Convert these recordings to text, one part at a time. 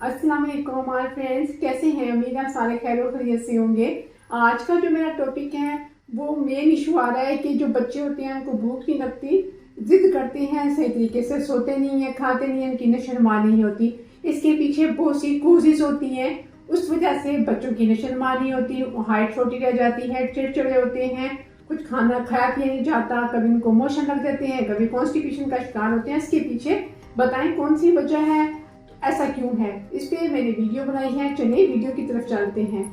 अस्सलाम वालेकुम my friends, कैसे हैं? उम्मीद है सारे खैर और खैरियत से होंगे। आज का जो मेरा टॉपिक है वो मेन इशू आ रहा है कि जो बच्चे होते हैं उनको भूख नहीं लगती, जिद करते हैं, सही तरीके से सोते नहीं है, खाते नहीं है, उनकी नशरमानी नहीं होती। इसके पीछे बहुत सी कोशिश होती हैं, उस वजह से बच्चों की नशरमानी होती है, हाइट छोटी रह जाती है, चिड़चिड़े होते हैं, कुछ खाना खाया पिया नहीं जाता, कभी उनको मोशन लग जाते हैं, कभी कॉन्स्टिपेशन का शिकार होते हैं। इसके पीछे बताएं कौन सी वजह है, ऐसा क्यों है? इस पे मैंने वीडियो बनाई है। चलिए वीडियो की तरफ चलते हैं।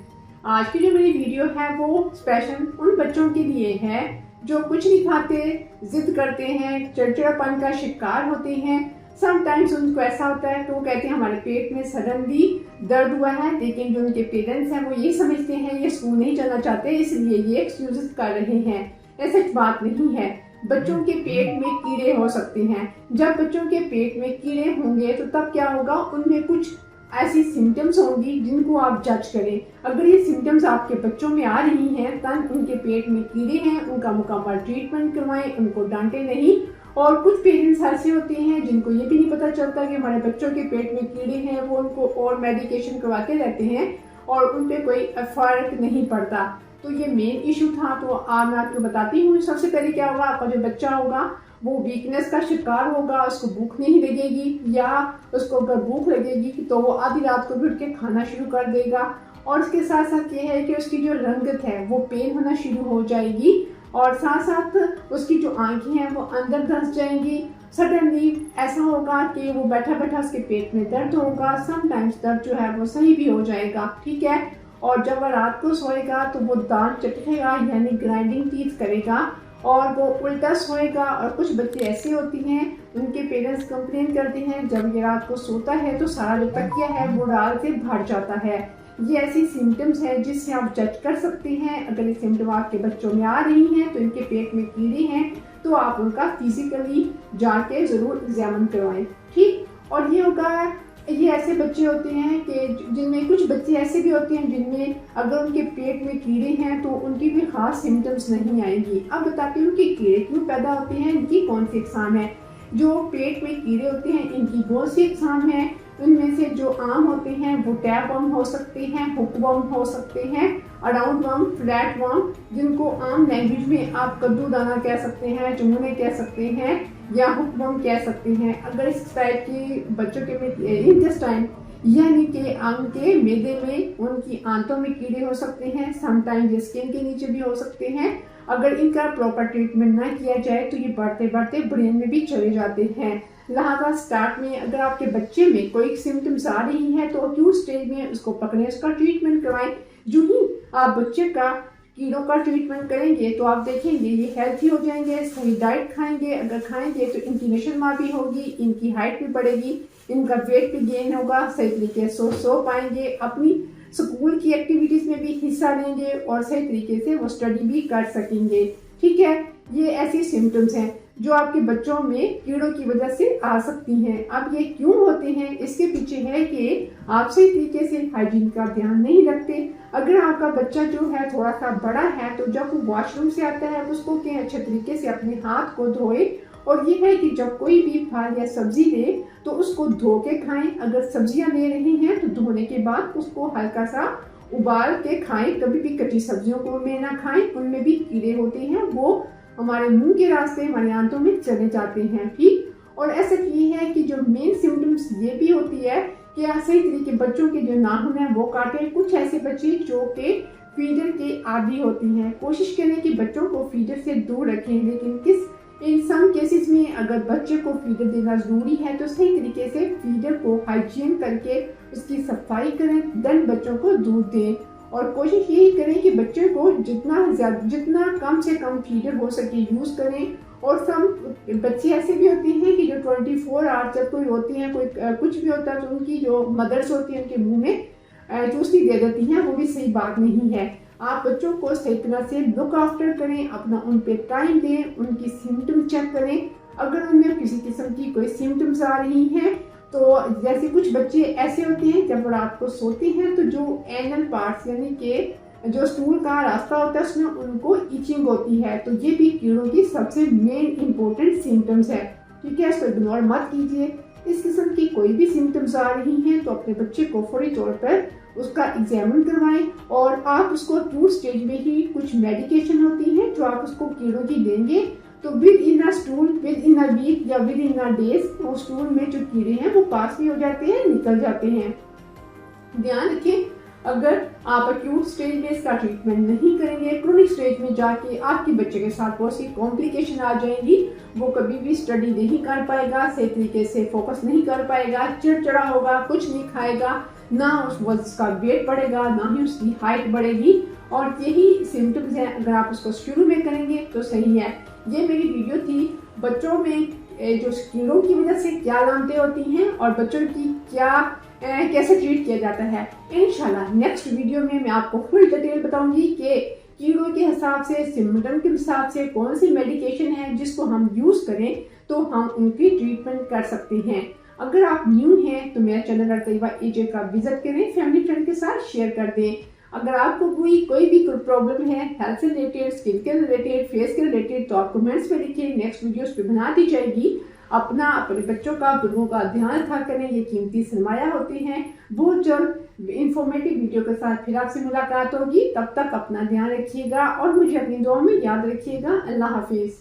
आज की जो मेरी वीडियो है वो स्पेशल उन बच्चों के लिए है जो कुछ नहीं खाते, जिद करते हैं, चिड़चिड़ापन का शिकार होते हैं। समटाइम्स उनको ऐसा होता है तो वो कहते हैं हमारे पेट में सडनली दर्द हुआ है, लेकिन जो उनके पेरेंट्स हैं वो ये समझते हैं ये स्कूल नहीं चलना चाहते, इसलिए ये एक्सक्यूजेस कर रहे हैं। ऐसा बात नहीं है। बच्चों के पेट में कीड़े हो सकते हैं। जब बच्चों के पेट में कीड़े होंगे तो तब क्या होगा, उनमें कुछ ऐसी सिम्टम्स होंगी जिनको आप जज करें। अगर ये सिम्टम्स आपके बच्चों में आ रही हैं तब उनके पेट में कीड़े हैं, उनका मुकम्मल ट्रीटमेंट करवाएं, उनको डांटे नहीं। और कुछ पेरेंट्स ऐसे होते हैं जिनको ये भी नहीं पता चलता कि हमारे बच्चों के पेट में कीड़े हैं, वो उनको और मेडिकेशन करवाते रहते हैं और उन पर कोई फर्क नहीं पड़ता। तो ये मेन इशू था। तो आज मैं आपको बताती हूँ। सबसे पहले क्या होगा, आपका जो बच्चा होगा वो वीकनेस का शिकार होगा, उसको भूख नहीं लगेगी, या उसको अगर भूख लगेगी तो वो आधी रात को भी उठ के खाना शुरू कर देगा। और इसके साथ साथ ये है कि उसकी जो रंगत है वो पेन होना शुरू हो जाएगी, और साथ साथ उसकी जो आंखें हैं वो अंदर धंस जाएंगी। सडनली ऐसा होगा कि वो बैठा बैठा उसके पेट में दर्द होगा। समटाइम्स दर्द जो है वो सही भी हो जाएगा, ठीक है। और जब वह रात को सोएगा तो वो दांत चटकेगा, यानी ग्राइंडिंग टीथ करेगा, और वो उल्टा सोएगा। और कुछ बच्चे ऐसे होती हैं, उनके पेरेंट्स कंप्लेन करते हैं जब ये रात को सोता है तो सारा जो तकिया है वो डाल के भर जाता है। ये ऐसी सिम्टम्स हैं जिससे आप जज कर सकते हैं। अगर ये सिम्टम आपके बच्चों में आ रही हैं तो इनके पेट में कीड़े हैं, तो आप उनका फिजिकली जाके ज़रूर एग्जामिन करवाएं, ठीक। और ये होगा, ये ऐसे बच्चे होते हैं कि जिनमें कुछ बच्चे ऐसे भी होते हैं जिनमें अगर उनके पेट में कीड़े हैं तो उनकी भी खास सिम्टम्स नहीं आएंगी। अब बताती हूँ कि कीड़े क्यों पैदा होते हैं, इनकी कौन सी इकसाम है। जो पेट में कीड़े होते हैं इनकी बहुत सी इकसाम है। उनमें से जो आम होते हैं वो टैप वर्म हो सकते हैं, हुक वर्म हो सकते हैं, अराउंड वर्म, फ्लैट वर्म, जिनको आम लैंग्वेज में आप कद्दू दाना कह सकते हैं, चुमुने कह सकते हैं, या हुक वर्म कह सकते हैं। अगर इस टाइप की बच्चों के इंटेस्टाइन यानी कि आम के मैदे में, उनकी आंतों में कीड़े हो सकते हैं। समटाइम्स स्किन के नीचे भी हो सकते हैं। अगर इनका प्रॉपर ट्रीटमेंट ना किया जाए तो ये बढ़ते बढ़ते ब्रेन में भी चले जाते हैं। लिहाजा स्टार्ट में अगर आपके बच्चे में कोई सिम्टम्स आ रही है तो अक्यूट स्टेज में उसको पकड़ें, उसका ट्रीटमेंट करवाएं। जो ही आप बच्चे का कीड़ों का ट्रीटमेंट करेंगे तो आप देखेंगे ये हेल्थी हो जाएंगे, सही डाइट खाएंगे। अगर खाएंगे तो इनकी नशोनुमा भी होगी, इनकी हाइट भी बढ़ेगी, इनका वेट भी गेन होगा, सही तरीके से सो पाएंगे, अपनी स्कूल की एक्टिविटीज में भी हिस्सा लेंगे और सही तरीके से वो स्टडी भी कर सकेंगे, ठीक है। ये ऐसी सिम्टम्स हैं जो आपके बच्चों में कीड़ों की वजह से आ सकती हैं। अब ये क्यों होते हैं, इसके पीछे है कि आप सही तरीके से हाइजीन का ध्यान नहीं रखते। अगर आपका बच्चा जो है थोड़ा सा बड़ा है तो जब वो वॉशरूम से आता है उसको के अच्छे तरीके से अपने हाथ को धोए। और ये है कि जब कोई भी फल या सब्जी ले तो उसको धो के खाएं। अगर सब्जियां ले रही हैं तो धोने के बाद उसको हल्का सा उबाल के खाएं। कभी भी कच्ची सब्जियों को में ना खाएं, उनमें भी कीड़े होते हैं, वो हमारे मुंह के रास्ते हमारे आंतों में चले जाते हैं, ठीक। और ऐसा ये है कि जो मेन सिम्टम्स ये भी होती है कि सही तरीके बच्चों के जो नाखून है वो काटे। कुछ ऐसे बच्चे जो कि फीडर के आदी होती हैं, कोशिश करें कि बच्चों को फीडर से दूर रखें। लेकिन इन सम केसेस में अगर बच्चे को फीडर देना जरूरी है तो सही तरीके से फीडर को हाइजीन करके उसकी सफाई करें, देन बच्चों को दूध दें। और कोशिश यही करें कि बच्चे को जितना कम से कम फीडर हो सके यूज़ करें। और सम बच्चे ऐसे भी होते हैं कि जो 24 आवर्स जब कोई होती हैं, कोई कुछ भी होता है तो उनकी जो मदर्स होती हैं उनके मुंह में चूसनी दे देती हैं, वो भी सही बात नहीं है। आप बच्चों को सही तरह से लुक आफ्टर करें, अपना उन पे टाइम दें, उनकी सिम्टम चेक करें। अगर उनमें किसी किस्म की कोई सिम्टम्स आ रही हैं तो जैसे कुछ बच्चे ऐसे होते हैं जब रात को सोते हैं तो जो एनल पार्ट्स यानी कि जो स्टूल का रास्ता होता है उसमें उनको इचिंग होती है, तो ये भी कीड़ों की सबसे मेन इंपॉर्टेंट सिम्टम्स है, ठीक है। इसको इग्नोर मत कीजिए। इस किस्म की कोई भी सिम्टम्स आ रही हैं तो अपने बच्चे को फौरी तौर पर उसका एग्जामिन करवाएं और आप उसको अक्यूट स्टेज में ही कुछ मेडिकेशन होती है जो आप उसको कीड़ों की देंगे तो within a stool, within a week या विद इन अ डेज वो स्टूल में जो कीड़े हैं वो पास भी हो जाते हैं, निकल जाते हैं। ध्यान रखें, अगर आप अक्यूट स्टेज में इसका ट्रीटमेंट नहीं करेंगे, क्रोनिक स्टेज में जाके आपके बच्चे के साथ बहुत सी कॉम्प्लिकेशन आ जाएंगी। वो कभी भी स्टडी नहीं कर पाएगा, सही तरीके से फोकस नहीं कर पाएगा, चिड़चिड़ा होगा, कुछ नहीं खाएगा, ना उसका वेट बढ़ेगा, ना ही उसकी हाइट बढ़ेगी। और यही सिम्टम्स हैं, अगर आप उसको शुरू में करेंगे तो सही है। ये मेरी वीडियो थी बच्चों में जो कीड़ों की वजह से क्या अलामतें होती हैं और बच्चों की कैसे ट्रीट किया जाता है। इंशाल्लाह नेक्स्ट वीडियो में मैं आपको फुल डिटेल बताऊंगी कि कीड़ों के हिसाब से, सिम्टम के हिसाब से कौन सी मेडिकेशन है जिसको हम यूज करें तो हम उनकी ट्रीटमेंट कर सकते हैं। अगर आप न्यू हैं तो मेरा चैनल तैयबा एजे का विजिट करें, फैमिली फ्रेंड के साथ शेयर कर दें। अगर आपको कोई भी प्रॉब्लम है हेल्थ से रिलेटेड, स्किन के रिलेटेड, फेस के रिलेटेड तो आप कमेंट्स में लिखिए, नेक्स्ट वीडियोस पे बना दी जाएगी। अपने बच्चों का, बुजुर्गों का ध्यान रखा करें, ये कीमती सरमाया होते हैं। बहुत जल्द इंफॉर्मेटिव वीडियो के साथ फिर आपसे मुलाकात होगी। तब तक अपना ध्यान रखिएगा और मुझे अपनी दुआ में याद रखिएगा। अल्लाह हाफिज।